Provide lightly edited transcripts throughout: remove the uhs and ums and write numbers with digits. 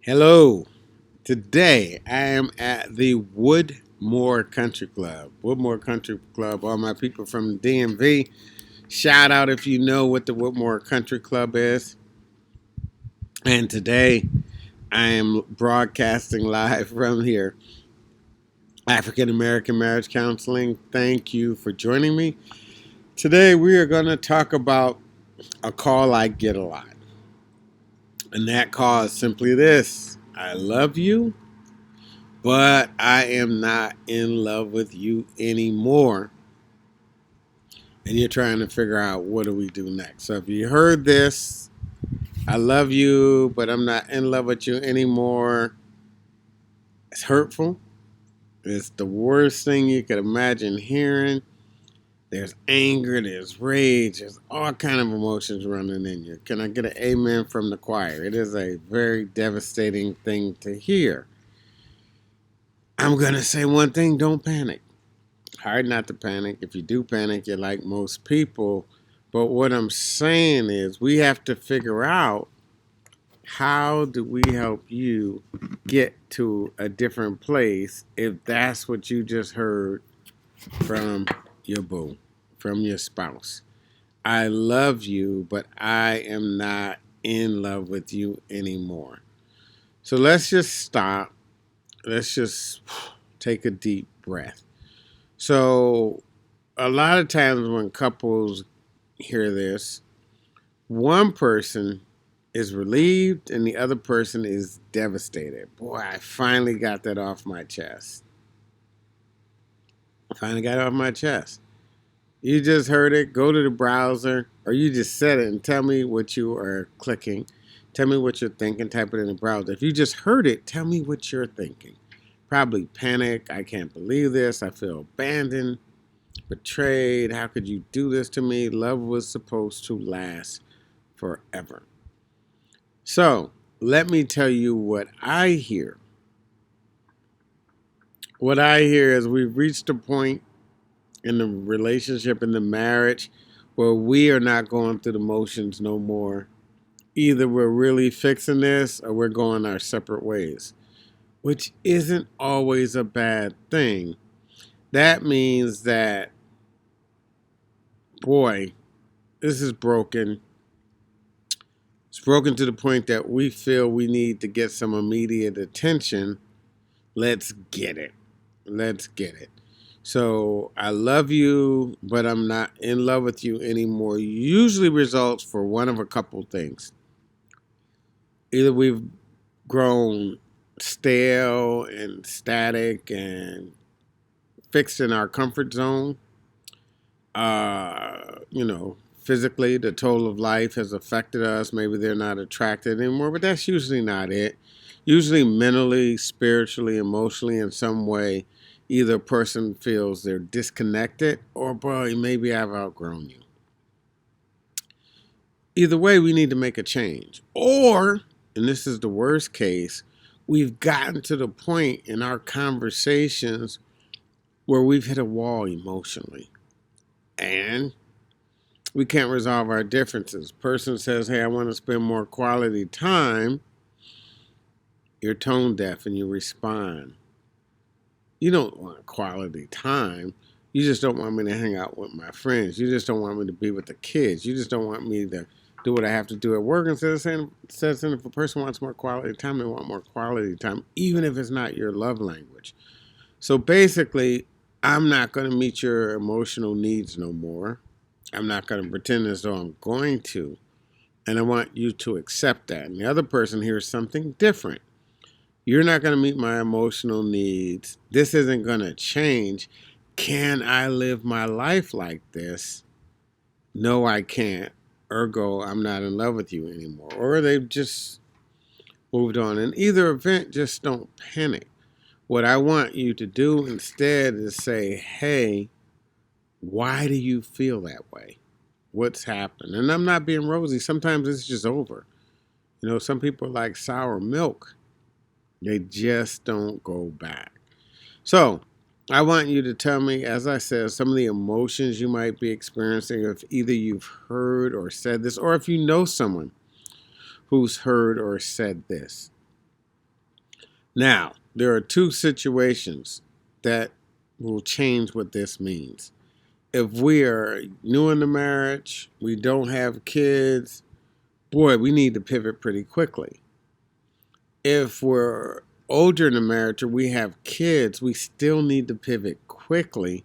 Hello. Today I am at the Woodmore Country Club. Woodmore Country Club, all my people from the DMV. Shout out if you know what the Woodmore Country Club is. And today I am broadcasting live from here. African American Marriage Counseling. Thank you for joining me. Today we are going to talk about a call I get a lot. And that call is simply this: I love you, but I am not in love with you anymore. And you're trying to figure out, what do we do next? So if you heard this, I love you, but I'm not in love with you anymore, it's hurtful. It's the worst thing you could imagine hearing. There's anger, there's rage, there's all kind of emotions running in you. Can I get an amen from the choir? It is a very devastating thing to hear. I'm going to say one thing: don't panic. Hard not to panic. If you do panic, you're like most people. But what I'm saying is, we have to figure out, how do we help you get to a different place if that's what you just heard from your boo, from your spouse. I love you, but I am not in love with you anymore. So let's just stop. Let's just take a deep breath. So a lot of times when couples hear this, one person is relieved and the other person is devastated. Boy, I finally got that off my chest. Finally got it off my chest. You just heard it. Go to the browser, or you just said it, and tell me what you are clicking. Tell me what you're thinking. Type it in the browser. If you just heard it, tell me what you're thinking. Probably panic. I can't believe this. I feel abandoned, betrayed. How could you do this to me? Love was supposed to last forever. So let me tell you what I hear. What I hear is, we've reached a point in the relationship, in the marriage, where we are not going through the motions no more. Either we're really fixing this, or we're going our separate ways, which isn't always a bad thing. That means that, boy, this is broken. It's broken to the point that we feel we need to get some immediate attention. Let's get it. Let's get it. So, I love you, but I'm not in love with you anymore, usually results for one of a couple things. Either we've grown stale and static and fixed in our comfort zone. Physically, the toll of life has affected us. Maybe they're not attracted anymore, but that's usually not it. Usually, mentally, spiritually, emotionally, in some way, either a person feels they're disconnected, or, boy, maybe I've outgrown you. Either way, we need to make a change. Or, and this is the worst case, we've gotten to the point in our conversations where we've hit a wall emotionally. And we can't resolve our differences. Person says, hey, I want to spend more quality time. You're tone deaf and you respond. You don't want quality time. You just don't want me to hang out with my friends. You just don't want me to be with the kids. You just don't want me to do what I have to do at work. Instead of saying, if a person wants more quality time, they want more quality time, even if it's not your love language. So basically, I'm not going to meet your emotional needs no more. I'm not going to pretend as though I'm going to. And I want you to accept that. And the other person hears something different. You're not going to meet my emotional needs. This isn't going to change. Can I live my life like this? No, I can't. Ergo, I'm not in love with you anymore. Or they've just moved on. In either event, just don't panic. What I want you to do instead is say, hey, why do you feel that way? What's happened? And I'm not being rosy. Sometimes it's just over. Some people like sour milk. They just don't go back. So I want you to tell me, as I said, some of the emotions you might be experiencing, if either you've heard or said this, or if you know someone who's heard or said this. Now, there are two situations that will change what this means. If we are new in the marriage, we don't have kids, boy, we need to pivot pretty quickly. If we're older in the marriage or we have kids, we still need to pivot quickly,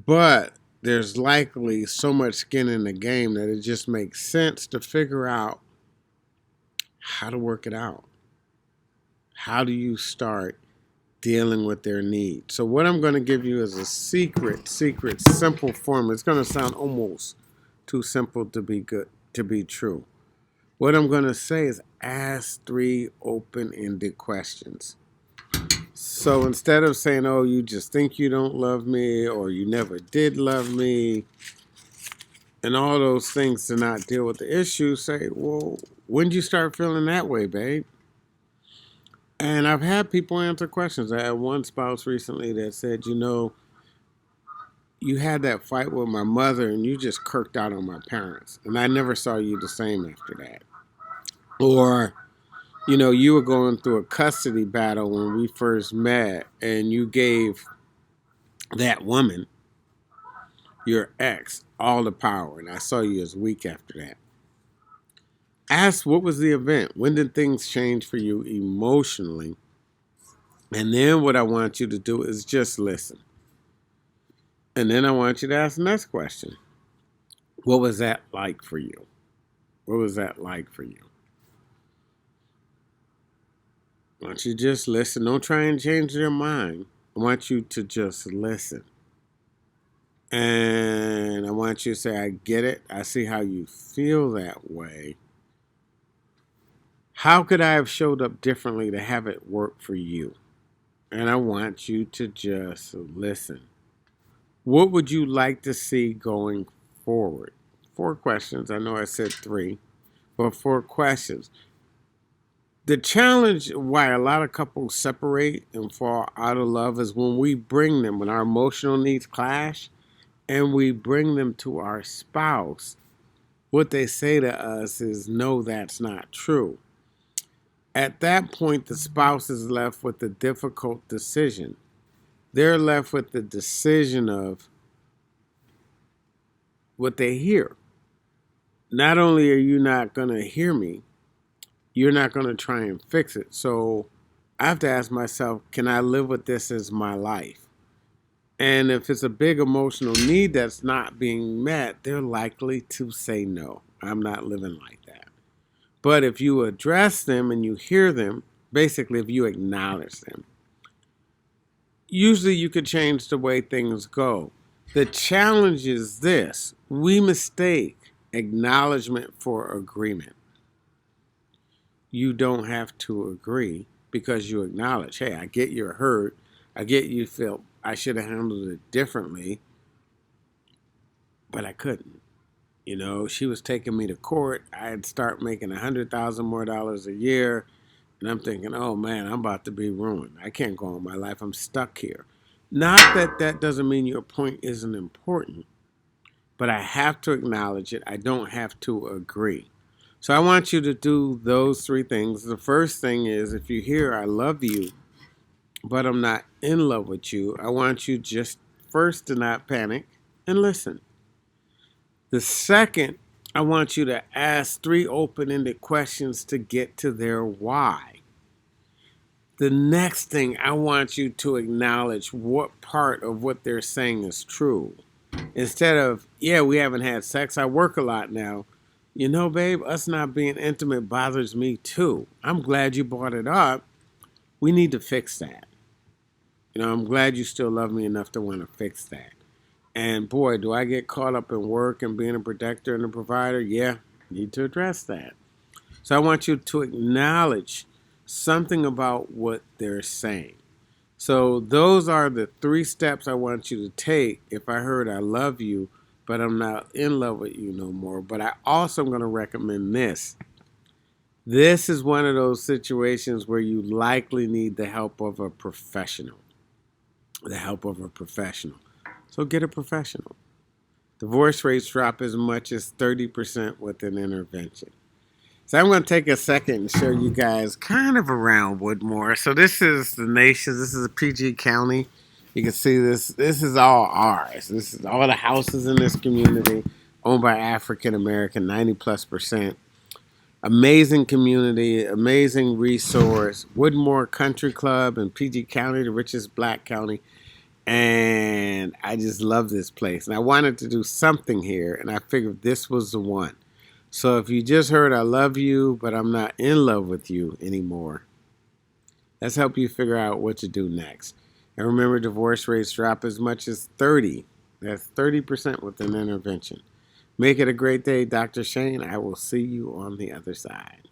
but there's likely so much skin in the game that it just makes sense to figure out how to work it out. How do you start dealing with their needs? So what I'm going to give you is a secret, simple formula. It's going to sound almost too simple to be good, to be true. What I'm going to say is ask 3 open-ended questions. So instead of saying, oh, you just think you don't love me, or you never did love me, and all those things to not deal with the issue, say, well, when did you start feeling that way, babe? And I've had people answer questions. I had one spouse recently that said, you had that fight with my mother and you just kirked out on my parents. And I never saw you the same after that. Or, you were going through a custody battle when we first met and you gave that woman, your ex, all the power. And I saw you as weak after that. Ask, what was the event? When did things change for you emotionally? And then what I want you to do is just listen. And then I want you to ask the next question. What was that like for you? What was that like for you? I want you to just listen. Don't try and change their mind. I want you to just listen. And I want you to say, I get it. I see how you feel that way. How could I have showed up differently to have it work for you? And I want you to just listen. What would you like to see going forward? 4 questions. I know I said 3, but 4 questions. The challenge why a lot of couples separate and fall out of love is when our emotional needs clash, and we bring them to our spouse. What they say to us is, no, that's not true. At that point, the spouse is left with a difficult decision. They're left with the decision of what they hear. Not only are you not going to hear me, you're not going to try and fix it. So I have to ask myself, can I live with this as my life? And if it's a big emotional need that's not being met, they're likely to say no. I'm not living like that. But if you address them and you hear them, basically if you acknowledge them, usually you could change the way things go. The challenge is this: we mistake acknowledgement for agreement. You don't have to agree because you acknowledge, hey, I get you're hurt. I get you feel I should have handled it differently, but I couldn't. She was taking me to court. I'd start making $100,000 more a year. And I'm thinking, oh man, I'm about to be ruined. I can't go on my life. I'm stuck here. Not that that doesn't mean your point isn't important, but I have to acknowledge it. I don't have to agree. So I want you to do those 3 things. The first thing is, if you hear I love you, but I'm not in love with you, I want you just first to not panic and listen. The second, I want you to ask 3 open-ended questions to get to their why. The next thing, I want you to acknowledge what part of what they're saying is true. Instead of, yeah, we haven't had sex, I work a lot now. Babe, us not being intimate bothers me too. I'm glad you brought it up. We need to fix that. I'm glad you still love me enough to want to fix that. And boy, do I get caught up in work and being a protector and a provider. Yeah, need to address that. So I want you to acknowledge something about what they're saying. So those are the 3 steps I want you to take. If I heard I love you, but I'm not in love with you no more. But I also am going to recommend this. This is one of those situations where you likely need the help of a professional. So get a professional. Divorce rates drop as much as 30% with an intervention. So I'm going to take a second and show you guys kind of around Woodmore. So this is the nation. This is a PG County. You can see this. This is all ours. This is all the houses in this community owned by African American, 90+%. Amazing community, amazing resource. Woodmore Country Club in PG County, the richest black county. And I just love this place. And I wanted to do something here, and I figured this was the one. So if you just heard I love you, but I'm not in love with you anymore, let's help you figure out what to do next. And remember, divorce rates drop as much as 30. That's 30% with an intervention. Make it a great day, Dr. Shane. I will see you on the other side.